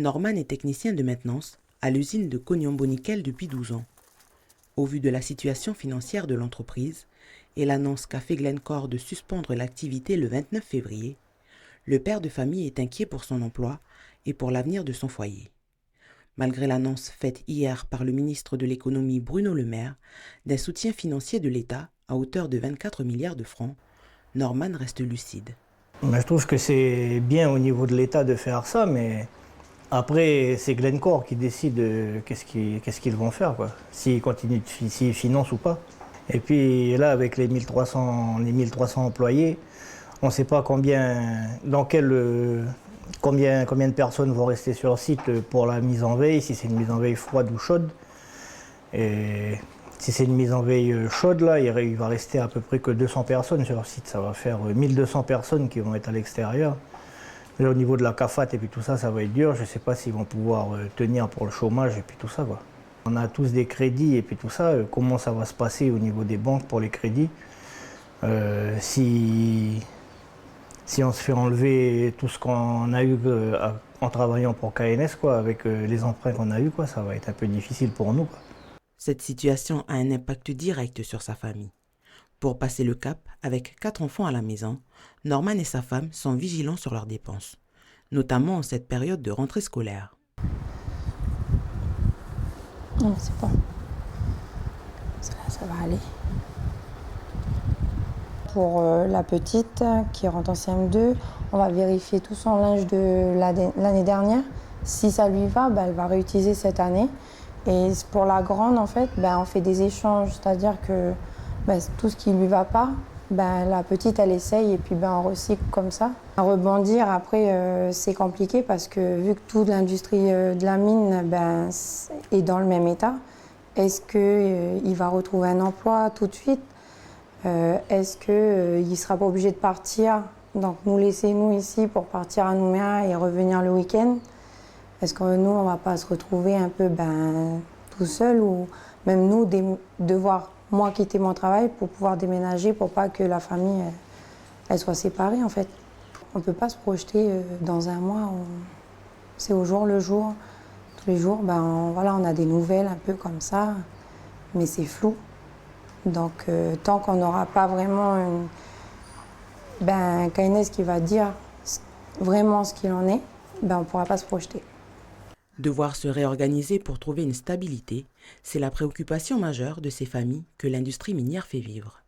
Norman est technicien de maintenance à l'usine de Koniambo Nickel depuis 12 ans. Au vu de la situation financière de l'entreprise et l'annonce qu'a fait Glencore de suspendre l'activité le 29 février, le père de famille est inquiet pour son emploi et pour l'avenir de son foyer. Malgré l'annonce faite hier par le ministre de l'économie Bruno Le Maire d'un soutien financier de l'État à hauteur de 24 milliards de francs, Norman reste lucide. Je trouve que c'est bien au niveau de l'État de faire ça, mais après, c'est Glencore qui décide qu'est-ce qu'ils vont faire, quoi. S'ils continuent, s'ils financent ou pas. Et puis là, avec les 1300 employés, on ne sait pas combien de personnes vont rester sur le site pour la mise en veille, si c'est une mise en veille froide ou chaude. Et si c'est une mise en veille chaude, là, il va rester à peu près que 200 personnes sur le site. Ça va faire 1200 personnes qui vont être à l'extérieur. Là, au niveau de la CAFAT et puis tout ça, ça va être dur. Je ne sais pas s'ils vont pouvoir tenir pour le chômage et puis tout ça, quoi. On a tous des crédits et puis tout ça. Comment ça va se passer au niveau des banques pour les crédits si on se fait enlever tout ce qu'on a eu en travaillant pour KNS, quoi, avec les emprunts qu'on a eus, quoi, ça va être un peu difficile pour nous, quoi. Cette situation a un impact direct sur sa famille. Pour passer le cap, avec 4 enfants à la maison, Norman et sa femme sont vigilants sur leurs dépenses, notamment en cette période de rentrée scolaire. Non, c'est bon. Ça va aller. Pour la petite qui rentre en CM2, on va vérifier tout son linge de l'année dernière. Si ça lui va, elle va réutiliser cette année. Et pour la grande, en fait, on fait des échanges, c'est-à-dire que tout ce qui ne lui va pas, la petite, elle essaye et puis on recycle comme ça. À rebondir, après, c'est compliqué parce que vu que toute l'industrie de la mine est dans le même état, est-ce qu'il va retrouver un emploi tout de suite? Est-ce qu'il ne sera pas obligé de partir, donc nous laisser nous ici pour partir à Nouméa et revenir le week-end? Est-ce que nous, on ne va pas se retrouver un peu tout seul ou même nous devoir, moi, quitter mon travail pour pouvoir déménager pour pas que la famille elle soit séparée en fait. On ne peut pas se projeter dans un mois, c'est au jour le jour. Tous les jours, on a des nouvelles un peu comme ça, mais c'est flou. Donc, tant qu'on n'aura pas vraiment un KNS qui va dire vraiment ce qu'il en est, on ne pourra pas se projeter. Devoir se réorganiser pour trouver une stabilité, c'est la préoccupation majeure de ces familles que l'industrie minière fait vivre.